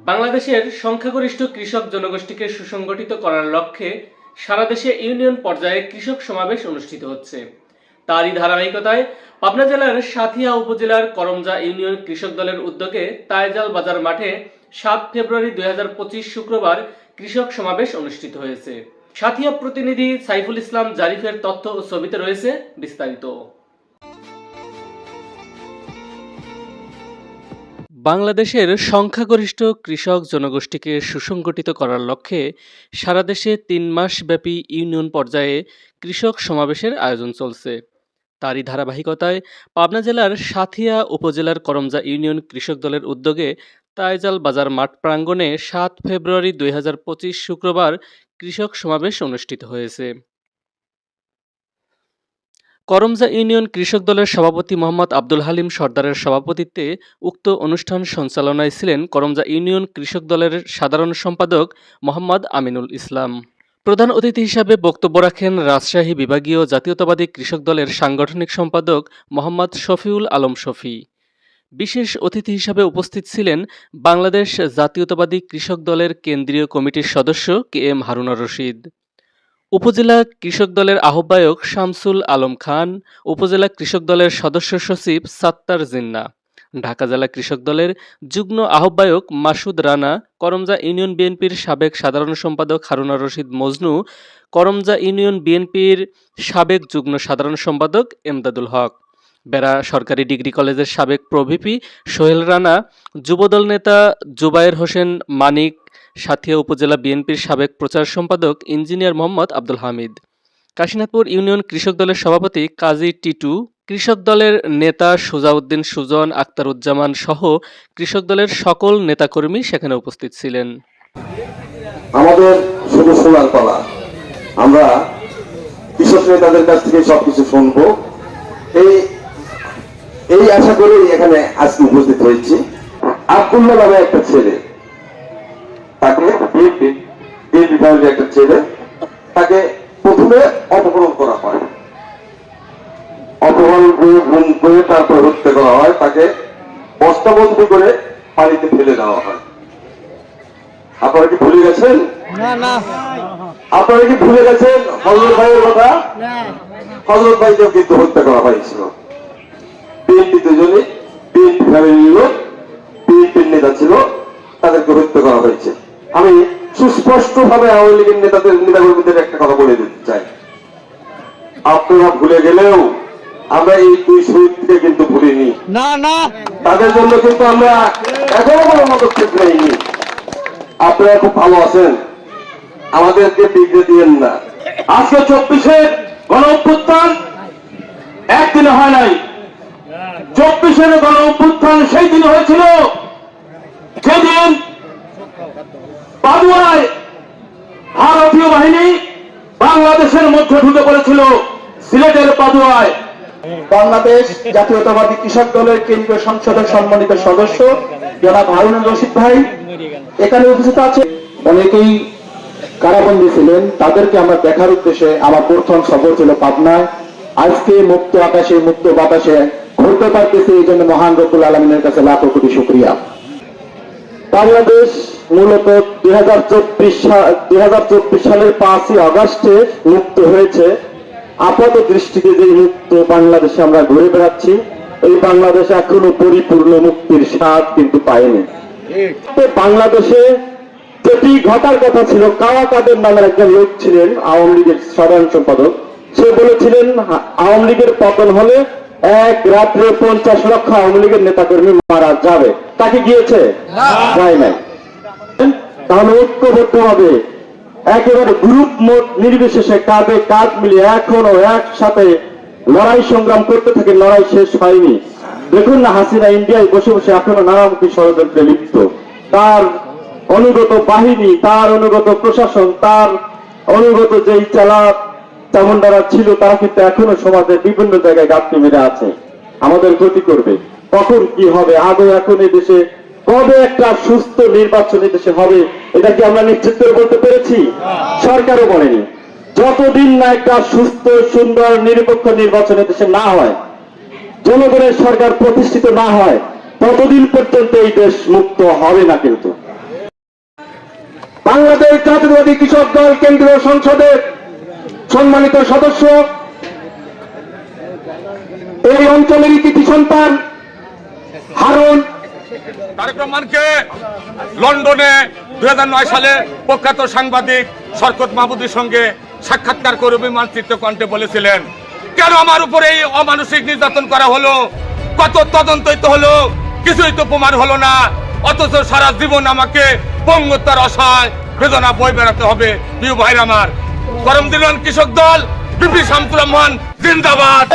বাংলাদেশের সংখ্যাগরিষ্ঠ কৃষক জনগোষ্ঠীকে সুসংগঠিত করার লক্ষ্যে সারা দেশে ইউনিয়ন পর্যায়ে কৃষক সমাবেশ অনুষ্ঠিত হচ্ছে। তারই ধারাবাহিকতায় পাবনা জেলার সাঁথিয়া উপজেলার করমজা ইউনিয়ন কৃষক দলের উদ্যোগে তাইজাল বাজার মাঠে 7 ফেব্রুয়ারি 2025 শুক্রবার কৃষক সমাবেশ অনুষ্ঠিত হয়েছে। সাঁথিয়া প্রতিনিধি সাইফুল ইসলাম জারিফের তথ্য ও ছবিতে রয়েছে বিস্তারিত। বাংলাদেশের সংখ্যাগরিষ্ঠ কৃষক জনগোষ্ঠীকে সুসংগঠিত করার লক্ষ্যে সারা দেশে 3 মাসব্যাপী ইউনিয়ন পর্যায়ে কৃষক সমাবেশের আয়োজন চলছে। তারই ধারাবাহিকতায় পাবনা জেলার সাঁথিয়া উপজেলার করমজা ইউনিয়ন কৃষক দলের উদ্যোগে তাইজাল বাজার মাঠ প্রাঙ্গণে 7 ফেব্রুয়ারি 2025 শুক্রবার কৃষক সমাবেশ অনুষ্ঠিত হয়েছে। করমজা ইউনিয়ন কৃষক দলের সভাপতি মোহাম্মদ আব্দুল হালিম সর্দারের সভাপতিত্বে উক্ত অনুষ্ঠান সঞ্চালনায় ছিলেন করমজা ইউনিয়ন কৃষক দলের সাধারণ সম্পাদক মোহাম্মদ আমিনুল ইসলাম। প্রধান অতিথি হিসাবে বক্তব্য রাখেন রাজশাহী বিভাগীয় জাতীয়তাবাদী কৃষক দলের সাংগঠনিক সম্পাদক মোহাম্মদ শফিউল আলম শফি। বিশেষ অতিথি হিসাবে উপস্থিত ছিলেন বাংলাদেশ জাতীয়তাবাদী কৃষক দলের কেন্দ্রীয় কমিটির সদস্য কে এম হারুনুর রশিদ, উপজেলা কৃষক দলের আহ্বায়ক শামসুল আলম খান, উপজেলা কৃষক দলের সদস্য সচিব সাত্তার জিন্না, ঢাকা জেলা কৃষক দলের যুগ্ম আহ্বায়ক মাসুদ রানা, করমজা ইউনিয়ন বিএনপির সাবেক সাধারণ সম্পাদক হারুনুর রশিদ মজনু, করমজা ইউনিয়ন বিএনপির সাবেক যুগ্ম সাধারণ সম্পাদক এমদাদুল হক, বেড়া সরকারি ডিগ্রি কলেজের সাবেক প্রভিপি সোহেল রানা, যুবদল নেতা জুবায়ের হোসেন মানিক, সাঁথিয়া উপজেলা বিএনপির সাবেক প্রচার সম্পাদক ইঞ্জিনিয়ার মোহাম্মদ আব্দুল হামিদ, কাশীনাথপুর ইউনিয়ন কৃষক দলের সভাপতি কাজী টিটু, কৃষক দলের নেতা সুজাউদ্দিন সুজন, আক্তারুজ্জামান সহ কৃষক দলের সকল নেতাকর্মী সেখানে উপস্থিত ছিলেন। আমাদের শুধু শোনার পালা, আমরা কৃষক নেতাদের কাছ থেকে সবকিছু শুনবো, এই আশা করে এখানে আজকে উপস্থিত হয়েছি। আব্দুল্লাহ নামে একটা ছেলে, তাকে একটা ছেলে, তাকে প্রথমে অপহরণ করা হয়, অপহরণ করে তারপর হত্যা করা হয়, তাকে বস্তাবন্দি করে পানিতে ফেলে দেওয়া হয়। আপনারা কি ভুলে গেছেন? আপনারা কি ভুলে গেছেন হযরত ভাইয়ের কথা? হযরত ভাইকেও কিন্তু হত্যা করা হয়েছিল। বিএনপি দুজনই বিএনপি ফ্যামিলির লোক, বিএনপির নেতা ছিল, তাদেরকে হত্যা করা হয়েছে। আমি সুস্পষ্ট ভাবে আওয়ামী লীগের নেতাকর্মীদের একটা কথা বলে দিতে চাই, আপনারা ভুলে গেলেও আমরা এই 2 শহীদকে কিন্তু ভুলিনি। তাদের জন্য কিন্তু আমরা এখনো কোনো পদক্ষেপ নেইনি। আপনারা খুব ভালো আছেন, আমাদেরকে বিগড়ে দিয়েন না। আজকে 24-এর গণ অভ্যুত্থান একদিনে হয় নাই। 24-এর গণ অভ্যুত্থান সেই দিন হয়েছিল যেদিন পাদুয়ায় ভারতীয় বাহিনী বাংলাদেশের মধ্যে ঢুকে পড়েছিল, সিলেটের পাদুয়ায়। বাংলাদেশ জাতীয়তাবাদী কৃষক দলের কেন্দ্রীয় সংসদের সম্মানিত সদস্য জনাব হারুনুর রশিদ ভাই এখানে উপস্থিত আছে। অনেকেই কারাবন্দী ছিলেন, তাদেরকে আমরা দেখার উদ্দেশ্যে আমার প্রথম সফর ছিল পাবনায়। আজকে মুক্ত আকাশে মুক্ত বাতাসে ঘুরতে পারতেছে, এই জন্য মহান রব্বুল আলমিনের কাছে লাখো কোটি শুকরিয়া। বাংলাদেশ মূলত 2024 সালের 5ই আগস্টে মুক্ত হয়েছে। আপাত দৃষ্টিতে যে মুক্ত বাংলাদেশে আমরা ঘুরে বেড়াচ্ছি, এই বাংলাদেশ এখনো পরিপূর্ণ মুক্তির স্বাদ কিন্তু পায়নি। বাংলাদেশে যেটি ঘটার কথা ছিল, কাওয়া কাদের নামের একজন লোক ছিলেন আওয়ামী লীগের সাধারণ সম্পাদক, সে বলেছিলেন আওয়ামী লীগের পতন হলে এক রাত্রে 50 লক্ষ আওয়ামী লীগের নেতাকর্মী মারা যাবে। তাকে গিয়েছে? যায় নাই। তাহলে ঐক্যবদ্ধ হবে, একেবারে গ্রুপ মোট নির্বিশেষে কাঁধে কাঁধ মিলিয়ে এখনো একসাথে লড়াই সংগ্রাম করতে থাকে, লড়াই শেষ হয়নি। দেখুন না, হাসিনা ইন্ডিয়ায় বসে বসে এখনো নানামুখী ষড়যন্ত্রে লিপ্ত। তার অনুগত বাহিনী, তার অনুগত প্রশাসন, তার অনুগত যেই চালাক চামুন্ডারা ছিল, তারা কিন্তু এখনো সমাজের বিভিন্ন জায়গায় গাঁথনি মেরে আছে, আমাদের ক্ষতি করবে। কখন কি হবে? আদৌ এখন এই দেশে কবে একটা সুস্থ নির্বাচন দেশে হবে, এটা কি আমরা নিশ্চিত করে বলতে পেরেছি? সরকারও বলেনি। যতদিন না একটা সুস্থ সুন্দর নিরপেক্ষ নির্বাচন দেশে না হয়, জনগণের সরকার প্রতিষ্ঠিত না হয়, ততদিন পর্যন্ত এই দেশ মুক্ত হবে না। কিন্তু জাতীয়তাবাদী কৃষক দল কেন্দ্রীয় সংসদের সম্মানিত সদস্য, এই অঞ্চলেরই কৃতি সন্তান হারুন তারেক রহমানকে লন্ডনে 2009 সালে প্রখ্যাত সাংবাদিক শরকত মাহমুদের সঙ্গে সাক্ষাৎকার করে বিমানচিত্র কণ্ঠে বলেছিলেন, কেন আমার উপরে এই অমানসিক নির্যাতন করা হলো, কত তদন্তই তো হলো, কিছুই তো প্রমাণ হলো না, অথচ সারা জীবন আমাকে পঙ্গুত্বের অসহায় বেদনা বই বেড়াতে হবে। প্রিয় ভাইরা আমার, করমদিল কৃষক দল বিপি শামসুর রহমান জিন্দাবাদ।